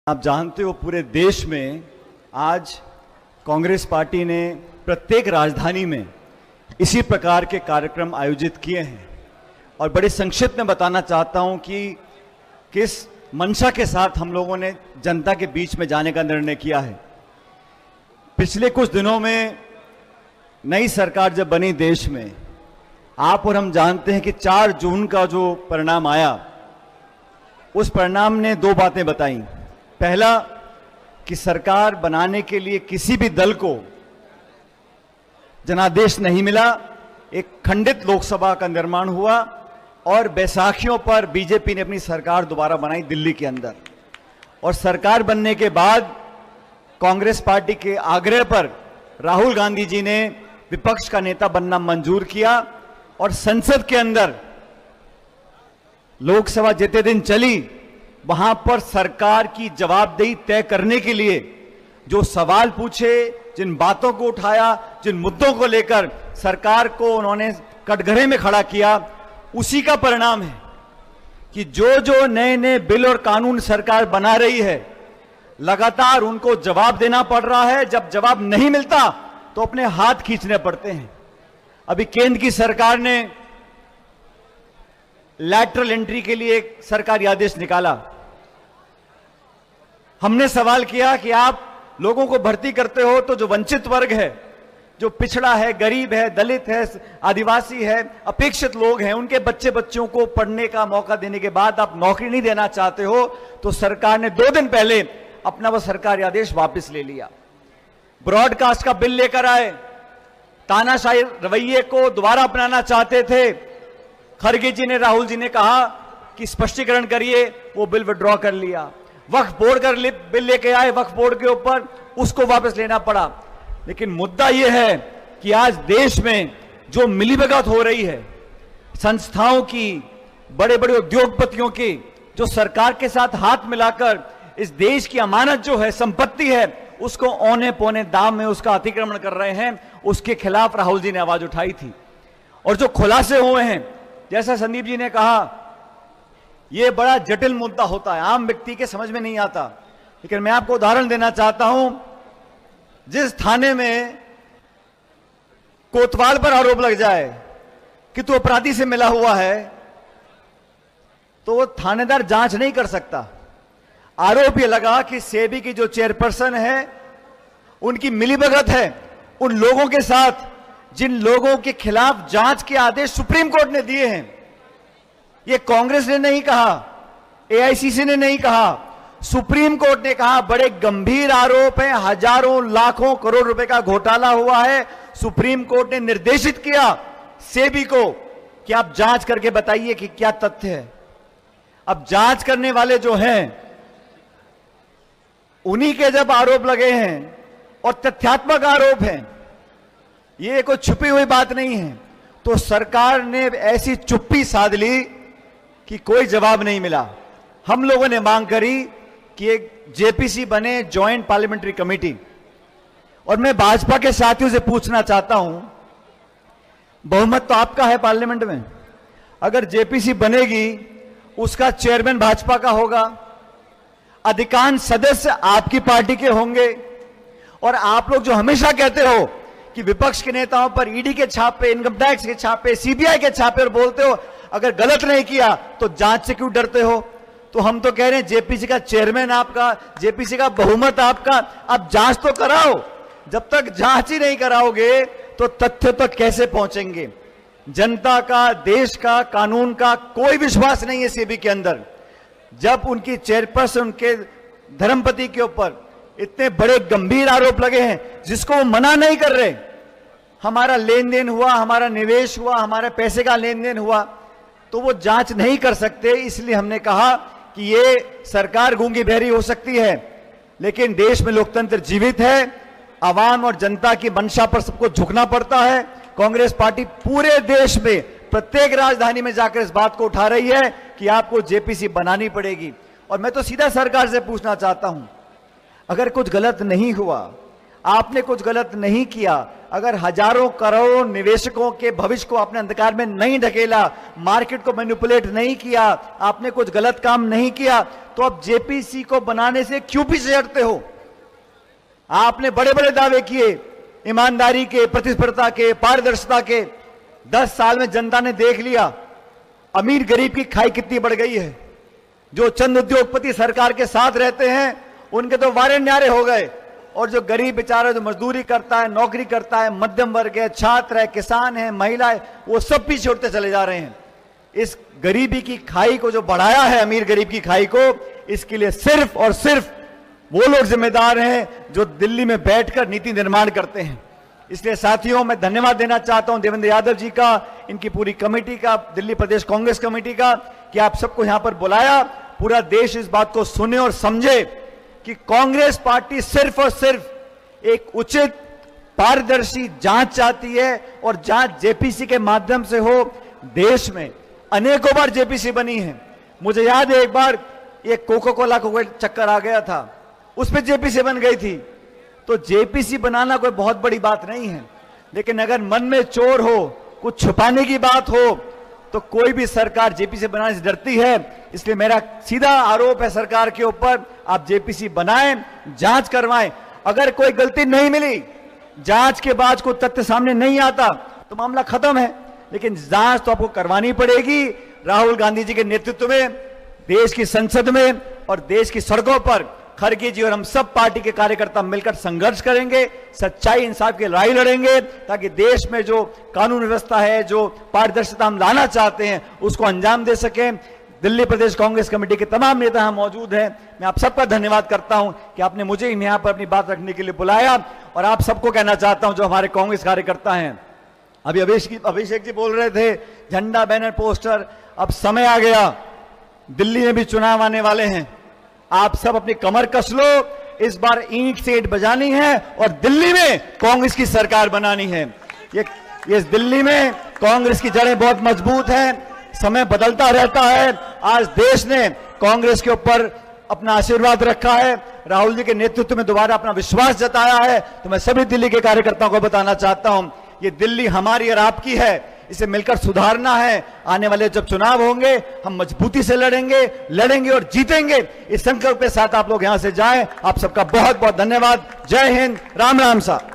आप जानते हो पूरे देश में आज कांग्रेस पार्टी ने प्रत्येक राजधानी में इसी प्रकार के कार्यक्रम आयोजित किए हैं और बड़े संक्षिप्त में बताना चाहता हूं कि किस मंशा के साथ हम लोगों ने जनता के बीच में जाने का निर्णय किया है। पिछले कुछ दिनों में नई सरकार जब बनी देश में, आप और हम जानते हैं कि 4 जून का जो परिणाम आया, उस परिणाम ने 2 बातें बताई। पहला कि सरकार बनाने के लिए किसी भी दल को जनादेश नहीं मिला, एक खंडित लोकसभा का निर्माण हुआ और बैसाखियों पर बीजेपी ने अपनी सरकार दोबारा बनाई दिल्ली के अंदर। और सरकार बनने के बाद कांग्रेस पार्टी के आग्रह पर राहुल गांधी जी ने विपक्ष का नेता बनना मंजूर किया और संसद के अंदर लोकसभा जितने दिन चली, वहां पर सरकार की जवाबदेही तय करने के लिए जो सवाल पूछे, जिन बातों को उठाया, जिन मुद्दों को लेकर सरकार को उन्होंने कटघरे में खड़ा किया, उसी का परिणाम है कि जो नए नए बिल और कानून सरकार बना रही है, लगातार उनको जवाब देना पड़ रहा है। जब जवाब नहीं मिलता तो अपने हाथ खींचने पड़ते हैं। अभी केंद्र की सरकार ने लैटरल एंट्री के लिए एक सरकारी आदेश निकाला। हमने सवाल किया कि आप लोगों को भर्ती करते हो तो जो वंचित वर्ग है, जो पिछड़ा है, गरीब है, दलित है, आदिवासी है, अपेक्षित लोग हैं, उनके बच्चों को पढ़ने का मौका देने के बाद आप नौकरी नहीं देना चाहते हो, तो सरकार ने 2 दिन पहले अपना वह सरकारी आदेश वापस ले लिया। ब्रॉडकास्ट का बिल लेकर आए, तानाशाही रवैये को दोबारा अपनाना चाहते थे। खड़गे जी ने, राहुल जी ने कहा कि स्पष्टीकरण करिए, वो बिल विड्रॉ कर लिया। वक्फ बोर्ड का बिल लेके आए, वक्फ बोर्ड के ऊपर, उसको वापस लेना पड़ा। लेकिन मुद्दा यह है कि आज देश में जो मिलीभगत हो रही है संस्थाओं की, बड़े बड़े उद्योगपतियों की, जो सरकार के साथ हाथ मिलाकर इस देश की अमानत जो है, संपत्ति है, उसको औने पौने दाम में उसका अतिक्रमण कर रहे हैं, उसके खिलाफ राहुल जी ने आवाज उठाई थी। और जो खुलासे हुए हैं, जैसा संदीप जी ने कहा, यह बड़ा जटिल मुद्दा होता है, आम व्यक्ति के समझ में नहीं आता। लेकिन मैं आपको उदाहरण देना चाहता हूं, जिस थाने में कोतवाल पर आरोप लग जाए कि तू अपराधी से मिला हुआ है, तो वो थानेदार जांच नहीं कर सकता। आरोप यह लगा कि सेबी की जो चेयरपर्सन है, उनकी मिलीभगत है उन लोगों के साथ जिन लोगों के खिलाफ जांच के आदेश सुप्रीम कोर्ट ने दिए हैं। यह कांग्रेस ने नहीं कहा, एआईसीसी ने नहीं कहा, सुप्रीम कोर्ट ने कहा। बड़े गंभीर आरोप हैं, हजारों लाखों करोड़ रुपए का घोटाला हुआ है। सुप्रीम कोर्ट ने निर्देशित किया सेबी को कि आप जांच करके बताइए कि क्या तथ्य है। अब जांच करने वाले जो हैं, उन्हीं के जब आरोप लगे हैं और तथ्यात्मक आरोप हैं, ये कोई छुपी हुई बात नहीं है, तो सरकार ने ऐसी चुप्पी साध ली कि कोई जवाब नहीं मिला। हम लोगों ने मांग करी कि एक जेपीसी बने, ज्वाइंट पार्लियामेंट्री कमेटी। और मैं भाजपा के साथियों से पूछना चाहता हूं, बहुमत तो आपका है पार्लियामेंट में, अगर जेपीसी बनेगी उसका चेयरमैन भाजपा का होगा, अधिकांश सदस्य आपकी पार्टी के होंगे, और आप लोग जो हमेशा कहते हो कि विपक्ष के नेताओं पर ईडी के छापे, इनकम टैक्स के छापे, सीबीआई के छापे, और बोलते हो अगर गलत नहीं किया तो जांच से क्यों डरते हो। तो हम तो कह रहे हैं जेपीसी का चेयरमैन आपका, जेपीसी का बहुमत आपका, आप जांच तो कराओ। जब तक जांच ही नहीं कराओगे तो तथ्य तक कैसे पहुंचेंगे। जनता का, देश का, कानून का कोई विश्वास नहीं है सेबी के अंदर। जब उनकी चेयरपर्सन, उनके धर्मपति के ऊपर इतने बड़े गंभीर आरोप लगे हैं, जिसको वो मना नहीं कर रहे, हमारा लेन देन हुआ, हमारा निवेश हुआ, हमारे पैसे का लेन देन हुआ, तो वो जांच नहीं कर सकते। इसलिए हमने कहा कि ये सरकार गूंगी बहरी हो सकती है, लेकिन देश में लोकतंत्र जीवित है। आवाम और जनता की मंशा पर सबको झुकना पड़ता है। कांग्रेस पार्टी पूरे देश में प्रत्येक राजधानी में जाकर इस बात को उठा रही है कि आपको जेपीसी बनानी पड़ेगी। और मैं तो सीधा सरकार से पूछना चाहता हूं, अगर कुछ गलत नहीं हुआ, आपने कुछ गलत नहीं किया। अगर हजारों करोड़ निवेशकों के भविष्य को आपने अंधकार में नहीं ढकेला, मार्केट को मैनिपुलेट नहीं किया, आपने कुछ गलत काम नहीं किया, तो अब जेपीसी को बनाने से क्यों पीछे हटते हो? आपने बड़े बड़े दावे किए, ईमानदारी के, प्रतिस्पर्धा के, पारदर्शिता के। 10 साल में जनता ने देख लिया अमीर गरीब की खाई कितनी बढ़ गई है। जो चंद उद्योगपति सरकार के साथ रहते हैं उनके तो वारे न्यारे हो गए, और जो गरीब बेचारा जो मजदूरी करता है, नौकरी करता है, मध्यम वर्ग है, छात्र है, किसान है, महिलाएं, वो सब पीछे उठते चले जा रहे हैं। इस गरीबी की खाई को जो बढ़ाया है, अमीर गरीब की खाई को, इसके लिए सिर्फ और सिर्फ वो लोग जिम्मेदार हैं जो दिल्ली में बैठकर नीति निर्माण करते हैं। इसलिए साथियों, मैं धन्यवाद देना चाहता हूं देवेंद्र यादव जी का, इनकी पूरी कमेटी का, दिल्ली प्रदेश कांग्रेस कमेटी का, कि आप सबको यहां पर बुलाया। पूरा देश इस बात को सुने और समझे कि कांग्रेस पार्टी सिर्फ और सिर्फ एक उचित पारदर्शी जांच चाहती है, और जांच जेपीसी के माध्यम से हो। देश में अनेकों बार जेपीसी बनी है। मुझे याद है एक बार ये कोका कोला को चक्कर आ गया था, उस पर जेपीसी बन गई थी। तो जेपीसी बनाना कोई बहुत बड़ी बात नहीं है, लेकिन अगर मन में चोर हो, कुछ छुपाने की बात हो, तो कोई भी सरकार जेपीसी बनाने से डरती है। इसलिए मेरा सीधा आरोप है सरकार के ऊपर, आप जेपीसी बनाएं, जांच करवाएं। अगर कोई गलती नहीं मिली, जांच के बाद कोई तथ्य सामने नहीं आता, तो मामला खत्म है। लेकिन जांच तो आपको करवानी पड़ेगी। राहुल गांधी जी के नेतृत्व में देश की संसद में और देश की सड़कों पर खड़गे जी और हम सब पार्टी के कार्यकर्ता मिलकर संघर्ष करेंगे, सच्चाई इंसाफ की लड़ाई लड़ेंगे, ताकि देश में जो कानून व्यवस्था है, जो पारदर्शिता हम लाना चाहते हैं, उसको अंजाम दे सकें। दिल्ली प्रदेश कांग्रेस कमेटी के तमाम नेता यहां मौजूद हैं। मैं आप सबका धन्यवाद करता हूं कि आपने मुझे यहां पर अपनी बात रखने के लिए बुलाया। और आप सबको कहना चाहता हूं, जो हमारे कांग्रेस कार्यकर्ता हैं, अभी अभिषेक जी बोल रहे थे झंडा, बैनर, पोस्टर, अब समय आ गया, दिल्ली में भी चुनाव आने वाले हैं। आप सब अपनी कमर कस लो, इस बार ईंट से ईंट बजानी है और दिल्ली में कांग्रेस की सरकार बनानी है। ये दिल्ली में कांग्रेस की जड़ें बहुत मजबूत हैं, समय बदलता रहता है। आज देश ने कांग्रेस के ऊपर अपना आशीर्वाद रखा है, राहुल जी के नेतृत्व में दोबारा अपना विश्वास जताया है। तो मैं सभी दिल्ली के कार्यकर्ताओं को बताना चाहता हूं, ये दिल्ली हमारी और आपकी है, इसे मिलकर सुधारना है। आने वाले जब चुनाव होंगे, हम मजबूती से लड़ेंगे और जीतेंगे। इस संकल्प के साथ आप लोग यहां से जाएं। आप सबका बहुत बहुत धन्यवाद। जय हिंद, राम राम साहब।